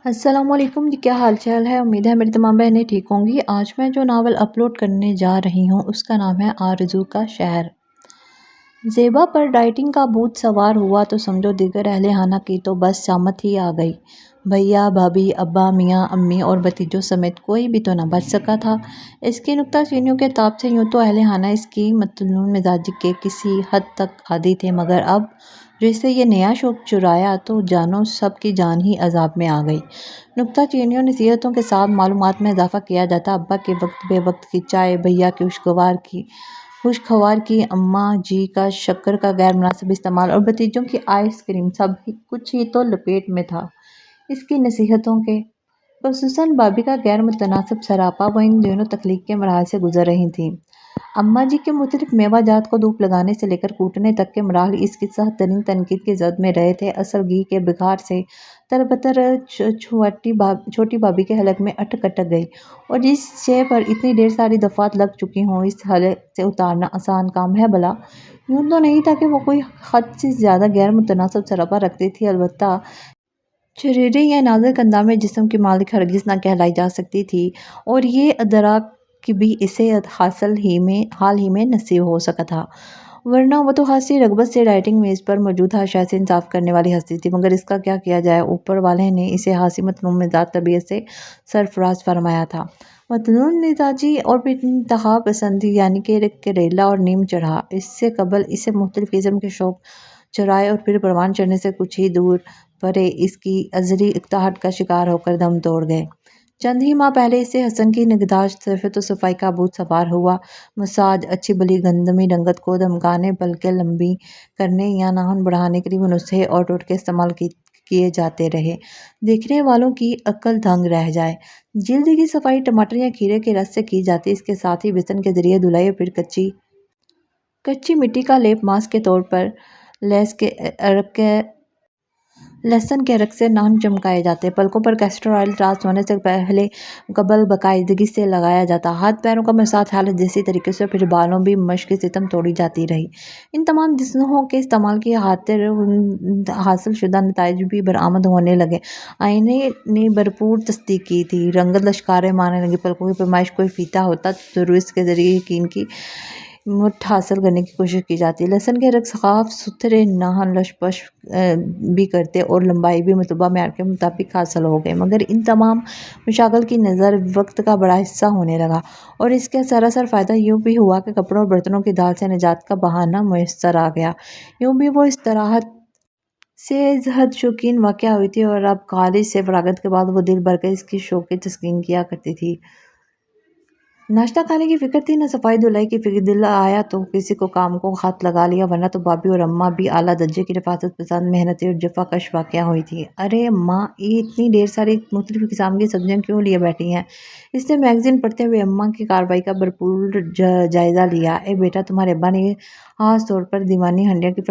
السلام علیکم جی، کیا حال چال ہے؟ امید ہے میری تمام بہنیں ٹھیک ہوں گی۔ آج میں جو ناول اپلوڈ کرنے جا رہی ہوں اس کا نام ہے آرزو کا شہر۔ زیبا پر ڈائٹنگ کا بھوت سوار ہوا تو سمجھو دیگر اہل خانہ کی تو بس شامت ہی آ گئی۔ بھیا، بھابھی، ابا، میاں، امی اور بھتیجوں سمیت کوئی بھی تو نہ بچ سکا تھا۔ اس کی نکتہ چینیوں کے تاب سے یوں تو اہل خانہ اس کی متنوع مزاجی کے کسی حد تک عادی تھے، مگر اب جو اسے یہ نیا شوق چرایا تو جانو سب کی جان ہی عذاب میں آ گئی۔ نکتہ چینیوں نصیحتوں کے ساتھ معلومات میں اضافہ کیا جاتا، ابا کی وقت بے وقت کی چائے، بھیا کی خوشگوار کی، اماں جی کا شکر کا غیر مناسب استعمال اور بھتیجوں کی آئس کریم، سب کچھ ہی تو لپیٹ میں تھا اس کی نصیحتوں کے۔ خصوصاً بھابھی کا غیر متناسب سراپا، وہ ان دنوں تخلیق کے مراحل سے گزر رہی تھیں۔ اماں جی کے مختلف میوہ جات کو دھوپ لگانے سے لے کر کوٹنے تک کے مراحل اس کی سخت ترین تنقید کی زد میں رہے تھے۔ اصل گھی کے بخار سے تربتر چھوٹی بھابھی کے حلق میں اٹک گئی، اور جس شے پر اتنی ڈھیر ساری دفعات لگ چکی ہوں اس حلق سے اتارنا آسان کام ہے بھلا؟ یوں تو نہیں تھا کہ وہ کوئی حد سے زیادہ غیر متناسب سراپا رکھتی تھی، البتہ شریریں یا نازک اندام جسم کی مالک ہرگز نہ کہلائی جا سکتی تھی، اور یہ ادراک بھی اسے حال ہی میں نصیب ہو سکا تھا، ورنہ وہ تو خاصی رغبت سے ڈائٹنگ میز پر موجود اشیاء سے انصاف کرنے والی ہستی تھی۔ مگر اس کا کیا کیا جائے، اوپر والے نے اسے خاصی متنوع مزاج طبیعت سے سرفراز فرمایا تھا۔ متنوع مزاجی اور پھر انتہا پسندی، یعنی کہ کریلا اور نیم چڑھا۔ اس سے قبل اسے مختلف قسم کے شوق چرائے اور پھر پروان چڑھنے سے کچھ ہی دور پرے اس کی ازری اقتحاط کا شکار ہو کر دم توڑ گئے۔ چند ہی ماہ پہلے اسے حسن کی نگہداشت، صفت و صفائی کا بھوت سوار ہوا۔ مساج، اچھی بھلی گندمی رنگت کو دمکانے، پلکیں لمبی کرنے یا ناخن بڑھانے کے لیے وہ نسخے اور ٹوٹکے استعمال کیے جاتے رہے، دیکھنے والوں کی عقل دنگ رہ جائے۔ جلد کی صفائی ٹماٹر یا کھیرے کے رس سے کی جاتی، اس کے ساتھ ہی بیسن کے ذریعے دھلائی اور پھر کچی مٹی کا لیپ ماسک کے طور پر لہسن کے عرق سے ناخن چمکائے جاتے، پلکوں پر کیسٹر آئل رات سونے سے قبل باقاعدگی سے لگایا جاتا، ہاتھ پیروں کا مساج حالت جیسی طریقے سے، اور پھر بالوں بھی مشق ستم توڑی جاتی رہی۔ ان تمام جسموں کے استعمال کی خاطر حاصل شدہ نتائج بھی برآمد ہونے لگے۔ آئینے نے بھرپور تصدیق کی تھی، رنگت لشکاریں مارنے لگی۔ پلکوں کی پیمائش کوئی فیتہ ہوتا تو ضرور اس کے ذریعے یقین کی مٹھ حاصل کرنے کی کوشش کی جاتی۔ لہسن کے عرق صاف ستھرے ناخن لش پش بھی کرتے اور لمبائی بھی مطلوبہ معیار کے مطابق حاصل ہو گئی، مگر ان تمام مشاغل کی نظر وقت کا بڑا حصہ ہونے لگا، اور اس کا سراسر فائدہ یوں بھی ہوا کہ کپڑوں اور برتنوں کی دھال سے نجات کا بہانہ میسر آ گیا۔ یوں بھی وہ استراحت سے از حد شوقین واقع ہوئی تھی، اور اب کالج سے فراغت کے بعد وہ دل بھر کر اس کی شوق کی تسکین کیا کرتی تھی۔ ناشتہ کھانے کی فکر تھی، نہ صفائی دھلائی کی فکر۔ دل آیا تو کسی کو کام کو ہاتھ لگا لیا، ورنہ تو بھابھی اور اماں بھی اعلیٰ درجے کی رفاقت پسند، محنتی اور جفا کش واقع ہوئی تھیں۔ ارے اماں، یہ اتنی ڈھیر ساری مختلف اقسام کی سبزیاں کیوں لیے بیٹھی ہیں؟ اس نے میگزین پڑھتے ہوئے اماں کی کارروائی کا بھرپور جائزہ لیا۔ اے بیٹا، تمہارے ابا نے خاص طور پر دیوانی ہنڈیا کی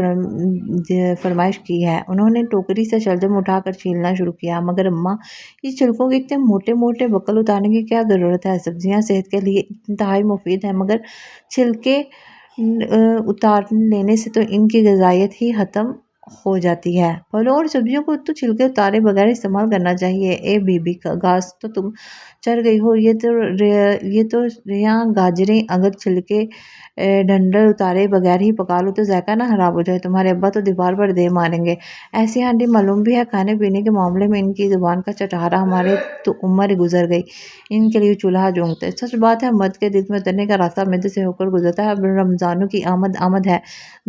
فرمائش کی ہے۔ انہوں نے ٹوکری سے شلجم اٹھا کر چھیلنا شروع کیا۔ مگر اماں، اس چھلکوں کے اتنے موٹے موٹے بکل اتارنے کی کیا ضرورت ہے؟ سبزیاں صحت کے لیے انتہائی مفید ہیں، مگر چھلکے اتار لینے سے تو ان کی غذائیت ہی ختم ہو جاتی ہے۔ پھلوں اور سبزیوں کو تو چھلکے اتارے بغیر استعمال کرنا چاہیے۔ اے بی بی، گھاس تو تم چر گئی ہو، یہ تو ریاں گاجریں اگر چھلکے ڈنڈل اتارے بغیر ہی پکا لو تو ذائقہ نہ خراب ہو جائے؟ تمہارے ابا تو دیوار پر دے ماریں گے۔ ایسی ہانڈی معلوم بھی ہے، کھانے پینے کے معاملے میں ان کی زبان کا چٹخارا ہماری تو عمر گزر گئی ان کے لیے چولہا جھونکتے۔ سچ بات ہے، مرد کے دل میں اترنے کا راستہ معدے سے ہو کر گزرتا ہے۔ اب رمضانوں کی آمد ہے،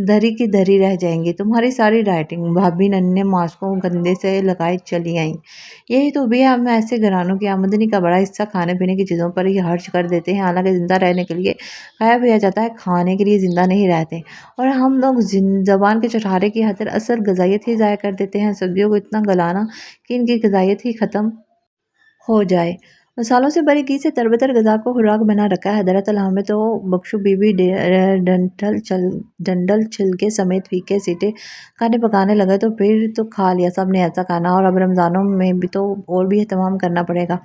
دھری کی دھری رہ جائیں گی تمہاری ساری ڈائٹنگ۔ بھابھی ننھے ماسکوں کندھے سے لگائے چلی آئیں۔ یہی تو بھی ہم ایسے گھرانوں کی آمدنی کا بڑا حصہ کھانے پینے کی چیزوں پر ہی خرچ کر دیتے ہیں، حالانکہ زندہ رہنے کے لیے کھایا پیا جاتا ہے، کھانے کے لیے زندہ نہیں رہتے، اور ہم لوگ زبان کے چٹخارے کی خاطر اصل غذائیت ہی ضائع کر دیتے ہیں۔ سبزیوں کو اتنا گلانا کہ ان کی غذائیت ہی ختم ہو جائے، सालों से बारीकी से तरबतर ग़िज़ा को खुराक बना रखा है। दरअसल हमें तो बख्शू बीवी डंठल छिलके समेत फीके सीटे खाने पकाने लगे तो फिर तो खा लिया सबने ऐसा खाना, और अब रमज़ानों में भी तो और भी एहतमाम करना पड़ेगा।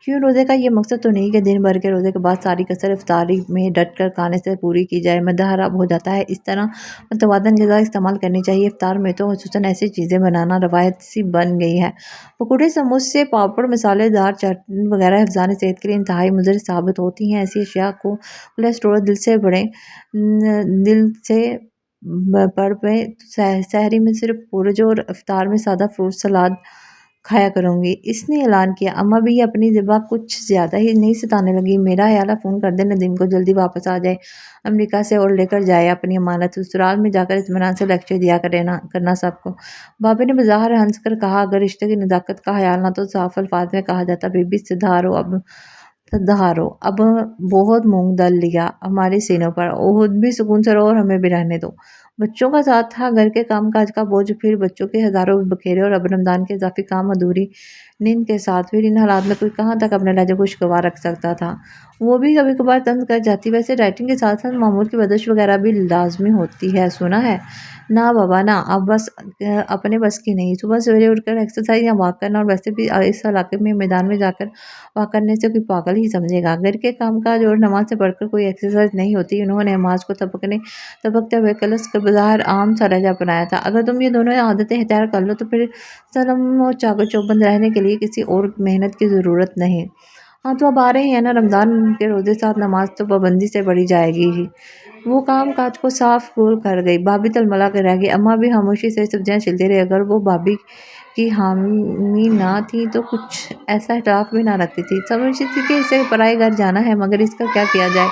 क्यों, रोज़े का ये मकसद तो नहीं कि दिन भर के रोज़े के बाद सारी कसर इफ्तारी में डट कर खाने से पूरी की जाए, मैदा खराब हो जाता है। इस तरह मतवाज़न ग़िज़ा इस्तेमाल करनी चाहिए। इफ्तार में तो खुसूसन ऐसी चीज़ें बनाना रवायत सी बन गई है। पकौड़े, समोसे, पापड़, मसालेदार चटनी वगैरह हिफ़्ज़ान सेहत के लिए इंतहाई मुज़र साबित होती हैं। ऐसी अशिया को कोलेस्ट्रॉल दिल से बढ़ पे सहरी में सिर्फ पुरज और इफ्तार में सादा फ्रूट सलाद खाया करूँगी, इसने ऐलान किया। अम्मा भी अपनी ज़िबा कुछ ज़्यादा ही नहीं सताने लगी। मेरा ख्याल है फ़ोन कर दे नदीम को, जल्दी वापस आ जाए अमेरिका से और लेकर जाए अपनी अमानत। ससुराल में जाकर इत्मीनान से लेक्चर दिया करना सबको। भाभी ने बज़ाहिर हंस कर कहा, अगर रिश्ते की नज़ाकत का ख्याल ना तो साफ अल्फाज में कहा जाता, बीबी सधारो अब बहुत मूंग दल लिया हमारे सीनों पर, खुद भी सुकून से रहो और हमें भी रहने दो। बच्चों का साथ था, घर के काम काज का बोझ, फिर बच्चों के हज़ारों बखेरे, और अब रमज़ान के इज़ाफ़ी काम, अधूरी नींद के साथ। फिर इन हालात में कोई कहाँ तक अपने लहजे को खुशगवार रख सकता था। वो भी कभी कभार तंज कर जाती। वैसे राइटिंग के साथ साथ मामूल की वर्जिश वगैरह भी लाजमी होती है, सुना है? ना बाबा ना, अब बस अपने बस की नहीं। सुबह सवेरे उठकर एक्सरसाइज या वॉक करना, और वैसे भी इस इलाके में मैदान में जाकर वॉक करने से कोई पागल ही समझेगा। घर के कामकाज और नमाज से बढ़कर कोई एक्सरसाइज नहीं होती। उन्होंने नमाज को तबकते हुए कलस कर बाहर आम सा लहजा अपनाया था। अगर तुम ये दोनों आदतें इख्तियार कर लो तो फिर सनम और चाको चौबंद रहने के लिए किसी और मेहनत की ज़रूरत नहीं। हाँ, तो अब आ रहे हैं ना रमज़ान के रोज़े, साथ नमाज तो पाबंदी से पढ़ी जाएगी ही। वो काम काज को साफ गोल कर गई। भाभी तलमला कर रह गई। अम्मा भी खामोशी से सब्जियां छिलती रही। अगर वो भाभी की हामी ना थी तो कुछ ऐसा इख्तिलाफ भी ना रखती थी। समझती थी कि इसे पराए घर जाना है, मगर इसका क्या किया जाए।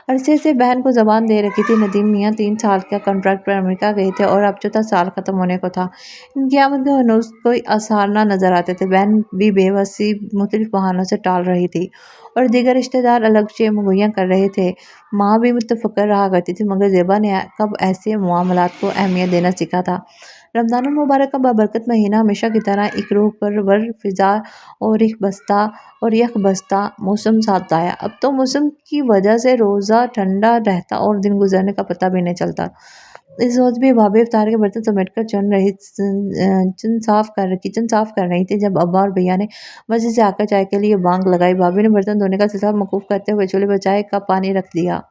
अरसे से बहन को ज़बान दे रखी थी। नदीम मियाँ 3 साल का कॉन्ट्रैक्ट पर अमेरिका गए थे और अब चौथा साल ख़त्म होने को था। इनकी आमद के हनूज़ कोई आसार ना नज़र आते थे। बहन भी बेबसी मुख्तलिफ बहानों से टाल रही थी और दीगर रिश्तेदार अलग से मुहैया कर रहे थे। माँ भी मुतफ़क्किर रहा करती थी, मगर ज़ेबा ने कब ऐसे मामलात को अहमियत देना सीखा था। रमज़ानुल मुबारक का बाबरकत महीना हमेशा की तरह एक रूह परवर फ़िज़ा और यकबस्ता मौसम साथ आया। अब तो मौसम की वजह से रोज़ा ठंडा रहता और दिन गुजरने का पता भी नहीं चलता। इस रोज़ भी भाभी इफ्तार के बर्तन समेटकर किचन साफ कर रही थी जब अब्बा और भैया ने मस्जिद से आकर चाय के लिए बांग लगाई। भाभी ने बर्तन धोने का सिलसिला मौकूफ करते हुए चूल्हे पर चाय का पानी रख दिया।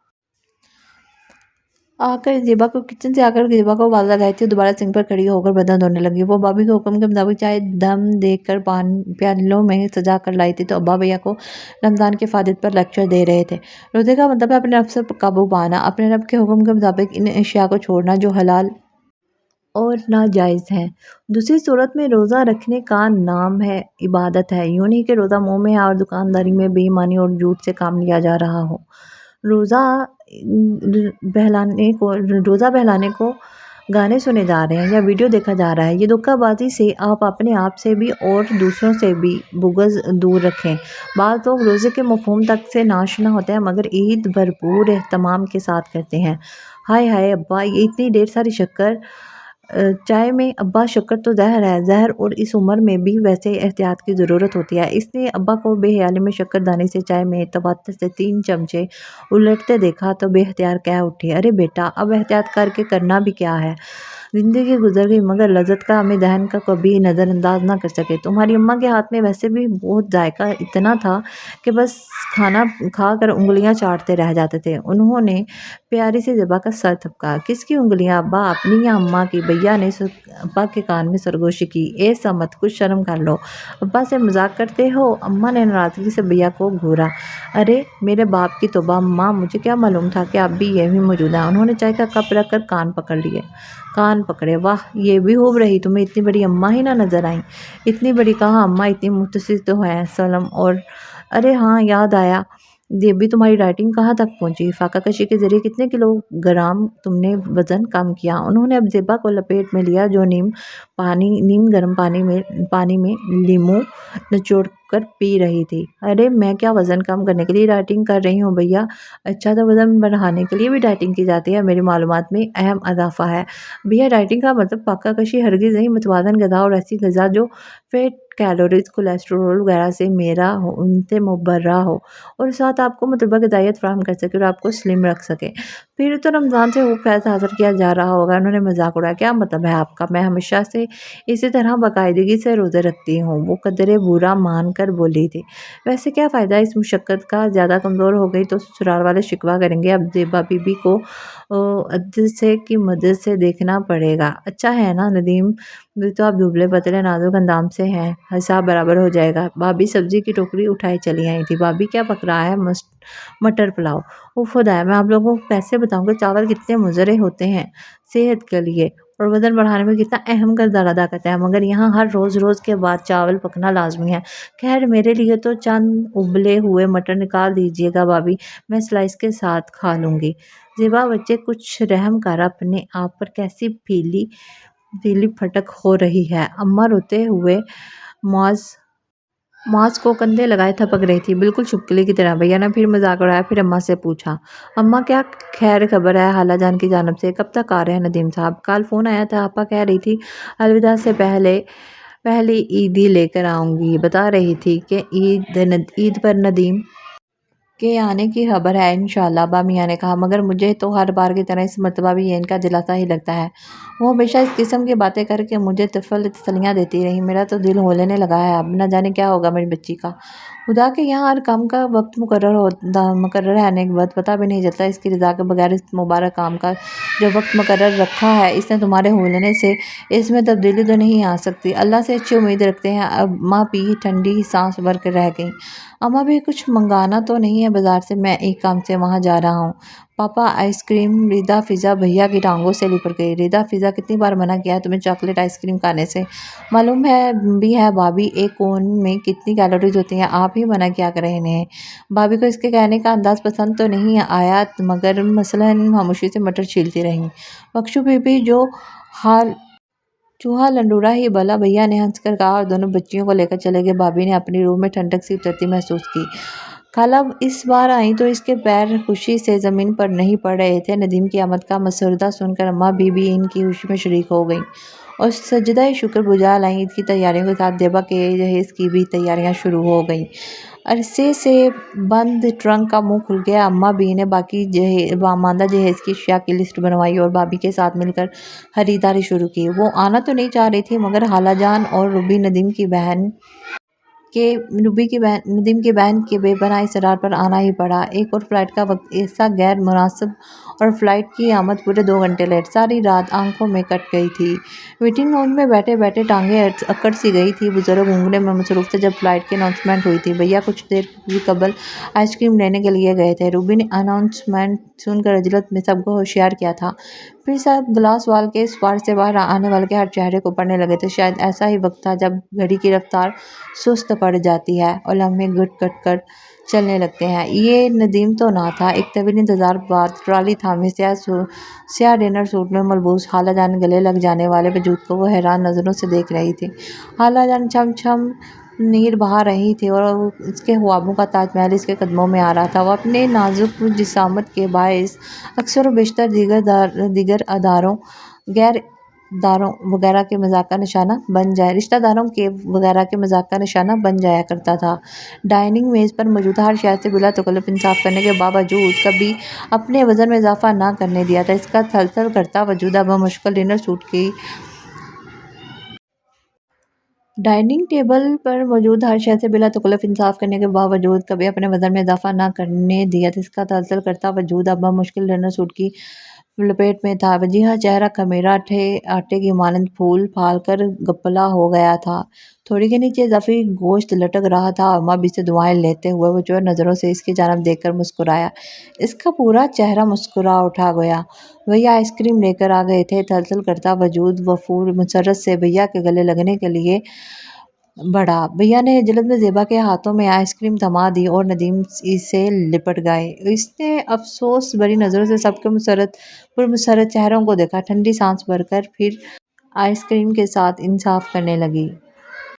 किचन से आकर ज़ेबा को आवाज़ लगाई थी, दोबारा सिंक पर खड़ी होकर बर्तन धोने लगी। वो भाभी के हुक्म के मुताबिक चाय दम देकर प्यालों में सजा कर लाई थी तो अब्बा भैया को रमज़ान की इफादत पर लेक्चर दे रहे थे। रोज़े का मतलब है अपने नफ्स पर काबू पाना, अपने रब के हुक्म के मुताबिक इन अशिया को छोड़ना जो हलाल और नाजायज़ है। दूसरी सूरत में रोज़ा रखने का नाम है इबादत है, यूँ नहीं कि रोज़ा मुँह में है और दुकानदारी में बेईमानी और झूठ से काम लिया जा रहा हो। रोज़ा रोज़ा बहलाने को गाने सुने जा रहे हैं या वीडियो देखा जा रहा है। ये धोखाबाजी से आप अपने आप से भी और दूसरों से भी बुग़्ज़ दूर रखें। बाज़ लोग रोज़े के मफ़हूम तक से नाआशना होते हैं, मगर ईद भरपूर एहतमाम के साथ करते हैं। हाय हाय अब्बा, ये इतनी ढेर सारी शक्कर चाय में। अब्बा, शक्कर तो ज़हर है, ज़हर, और इस उम्र में भी वैसे एहतियात की ज़रूरत होती है। इसने अब्बा को बेख्याली में शक्करदानी से चाय में तवत्तर से 3 चमचे उलटते देखा तो बेख्तियार कह उठी, अरे बेटा, अब एहतियात करके करना भी क्या है। ज़िंदगी गुजर गई, मगर लज़्ज़त का हमें दहन का कभी नज़रअंदाज ना कर सके। तुम्हारी अम्मा के हाथ में वैसे भी बहुत जायका इतना था कि बस खाना खा कर उंगलियां चाटते रह जाते थे। उन्होंने प्यारी से ज़ेबा का सर थपका। किसकी उंगलियां अब्बा, अपनी या अम्मा की? भैया ने अब्बा के कान में सरगोशी की। ए समत, कुछ शर्म कर लो, अब्बा से मजाक करते हो? अम्मा ने नाराज़गी से भैया को घूरा। अरे मेरे बाप की तौबा अम्मा, मुझे क्या मालूम था कि आप भी यहीं मौजूद हैं। उन्होंने चाय का कप रख कर कान पकड़े। वाह, ये भी खूब रही, तुम्हें इतनी बड़ी अम्मा ही ना नजर आई। इतनी बड़ी कहाँ अम्मा, इतनी मुत्तसिर तो है सलम। और अरे हाँ, याद आया, ये भी तुम्हारी राइटिंग कहाँ तक पहुँची? फाका कशी के जरिए कितने किलोग्राम तुमने वज़न कम किया? उन्होंने अब ज़ेबा को लपेट में लिया जो नीम गर्म पानी में लीमू निचोड़ कर पी रही थी। अरे मैं क्या वज़न कम करने के लिए राइटिंग कर रही हूँ भैया। अच्छा, तो वज़न बढ़ाने के लिए भी डाइटिंग की जाती है? मेरी मालूमात में अहम इज़ाफ़ा है। भैया, डाइटिंग का मतलब फाका कशी हरगिज़ नहीं, मतवाज़न ग़िज़ा और ऐसी ग़िज़ा जो पेट कैलोरीज कोलेस्ट्रॉल वगैरह से मेरा हो, उनसे मुबर्रा हो और साथ आपको मतलबा ग़िज़ाइयत फ़राहम कर सके और आपको स्लिम रख सके। फिर तो रमज़ान से वो पैसा हासिल किया जा रहा होगा। उन्होंने मजाक उड़ाया, क्या मतलब है आपका? मैं हमेशा से इसी तरह बाकायदगी से रोज़े रखती हूँ। वो कदरे बुरा मान कर बोली थी। वैसे क्या फ़ायदा इस मुशक्क़त का? ज़्यादा कमज़ोर हो गई तो ससुराल वाले शिकवा करेंगे। अब ज़ेबा बीबी को अदसे की मदद से देखना पड़ेगा। अच्छा है ना नदीम, भी तो आप दुबले पतले नाजुक अंदाज से हैं, हिसाब बराबर हो जाएगा। भाभी सब्जी की टोकरी उठाई चली आई थी। भाभी क्या पक रहा है? मटर पुलाव। उफ खुदाया, मैं आप लोगों को कैसे बताऊं कि चावल कितने मुज़र्रे होते हैं सेहत के लिए और वज़न बढ़ाने में कितना अहम किरदार अदा करता है, मगर यहाँ हर रोज़ के बाद चावल पकना लाजमी है। खैर मेरे लिए तो चंद उबले हुए मटर निकाल दीजिएगा भाभी, मैं स्लाइस के साथ खा लूँगी। ज़ेबा बच्चे कुछ रहम कर, अपने आप पर कैसी पीली फटक हो रही है। अम्मा रोते हुए मौज माँस को कंधे लगाए थपक रही थी, बिल्कुल छिपकली की तरह। भैया ने फिर मजाक उड़ाया, फिर अम्मा से पूछा, अम्मा क्या खैर खबर है खाला जान की जानब से? कब तक आ रहे हैं नदीम साहब? कल फ़ोन आया था, आपा कह रही थी अलविदा से पहले पहली ईदी लेकर आऊँगी। बता रही थी कि ईद पर नदीम के आने की खबर है इंशाल्लाह, अब्बा मियाँ ने कहा। मगर मुझे तो हर बार की तरह इस मर्तबा भी ये इनका दिलासा ही लगता है। वो हमेशा इस किस्म की बातें करके मुझे तसल्लियाँ देती रही। मेरा तो दिल होलने लगा है अब, न जाने क्या होगा मेरी बच्ची का। खुदा के यहाँ हर काम का वक्त मुकर्रर है ने वक्त पता भी नहीं चलता। इसकी रज़ा के बगैर इस मुबारक काम का जो वक्त मुकर्रर रखा है इसने तुम्हारे होलने से इसमें तब्दीली तो नहीं आ सकती। अल्लाह से अच्छी उम्मीद रखते हैं। अब माँ पी ठंडी सांस भर कर रह गई। अम्मा भी कुछ मंगाना तो नहीं है बाजार से? मैं एक काम से वहाँ जा रहा हूँ। पापा आइसक्रीम। रिदा फ़िज़ा भैया की टांगों से लिपट गई। रिदा फ़िज़ा कितनी बार मना किया है तुम्हें चॉकलेट आइसक्रीम खाने से? मालूम है भी है भाभी, एक कोन में कितनी कैलोरीज होती हैं, आप ही मना किया करें इन्हें। भाभी को इसके कहने का अंदाज़ पसंद तो नहीं आया, मगर मसलन खामोशी से मटर छीलती रहीं। बख्शू बीबी जो हाल चूहा लंडूरा ही भला, भैया ने हंसकर कहा और दोनों बच्चियों को लेकर चले गए। भाभी ने अपनी रूह में ठंडक सी उतरती महसूस की। खाला इस बार आई तो इसके पैर खुशी से ज़मीन पर नहीं पड़ रहे थे। नदीम की आमद का मसरदा सुनकर अम्मा भी इनकी खुशी में शरीक हो गईं और सजदा शुक्र बुझा लाई। ईद की तैयारियों के साथ ज़ेबा के जहेज़ की भी तैयारियां शुरू हो गईं। अरसे से बंद ट्रंक का मुंह खुल गया। अम्मा भी ने बाकी मांदा जहेज़ की अशिया की लिस्ट बनवाई और भाभी के साथ मिलकर खरीदारी शुरू की। वो आना तो नहीं चाह रही थी, मगर खाला जान और रूबी नदीम की बहन के बेपनाह इसरार पर आना ही पड़ा। एक और फ्लाइट का वक्त ऐसा गैर मुनासिब और फ्लाइट की आमद पूरे 2 घंटे लेट। सारी रात आंखों में कट गई थी। मीटिंग लॉन्ज में बैठे बैठे टांगें अकड़ सी गई थी। बुजुर्ग घूंघने में मसरूफ थे जब फ्लाइट की अनाउंसमेंट हुई थी। भैया कुछ देर भी कबल आइसक्रीम लेने के लिए गए थे। रूबी ने अनाउंसमेंट सुनकर अजलत में सबको होशियार किया था। फिर सब ग्लास वाल के इस पार से बाहर आने वाले के हर चेहरे को पढ़ने लगे थे। शायद ऐसा ही वक्त था जब घड़ी की रफ्तार सुस्त पड़ जाती है और लम्हे घुट घट कर चलने लगते हैं। ये नदीम तो ना था। एक तवील इंतजार बाद ट्रॉली थामे स्याह डिनर सूट में मलबूस खाला जान गले लग जाने वाले वजूद को वो हैरान नज़रों से देख रही थी। खाला जान छम छम नीर बहा रही थी और इसके ख्वाबों का ताजमहल इसके कदमों में आ रहा था। वो अपने नाजुक जिसामत के बायस अक्सर व बेशतर दीगर अदारों गैर दारों वगैरह के मजाक का निशाना बन जाए रिश्तेदारों के वगैरह के मजाक का निशाना बन जाया करता था। डाइनिंग मेज़ पर मौजूद हर शय से बिला तकल्लुफ़ इंसाफ करने के बावजूद कभी अपने वज़न में इजाफा ना करने दिया था। इसका थलथल करता वजूद अब मुश्किल डिनर सूट की डाइनिंग टेबल पर मौजूद हर शय से बिला तकल्लुफ़ इंसाफ करने के बावजूद कभी अपने वज़न में इजाफा ना करने दिया था। इसका तसल्सल करता वजूद अब मुश्किल डिनर सूट की लपेट में था। वजीहा चेहरा खमीरा आटे की मानंद फूल फाल कर गपला हो गया था। थोड़ी के नीचे इजाफी गोश्त लटक रहा था। अम्मा भी से दुआएं लेते हुए वो चोर नज़रों से इसकी जानब देखकर मुस्कुराया। इसका पूरा चेहरा मुस्कुरा उठा गया। भैया आइसक्रीम लेकर आ गए थे। थलथल करता वजूद वफूर मुसर्रत से भैया के गले लगने के लिए बढ़ा। भैया ने जल्द में ज़ेबा के हाथों में आइसक्रीम थमा दी और नदीम इसे लिपट गए। इसने अफसोस भरी नज़रों से सबके पुरमसरत चेहरों को देखा, ठंडी सांस भरकर फिर आइसक्रीम के साथ इंसाफ करने लगी।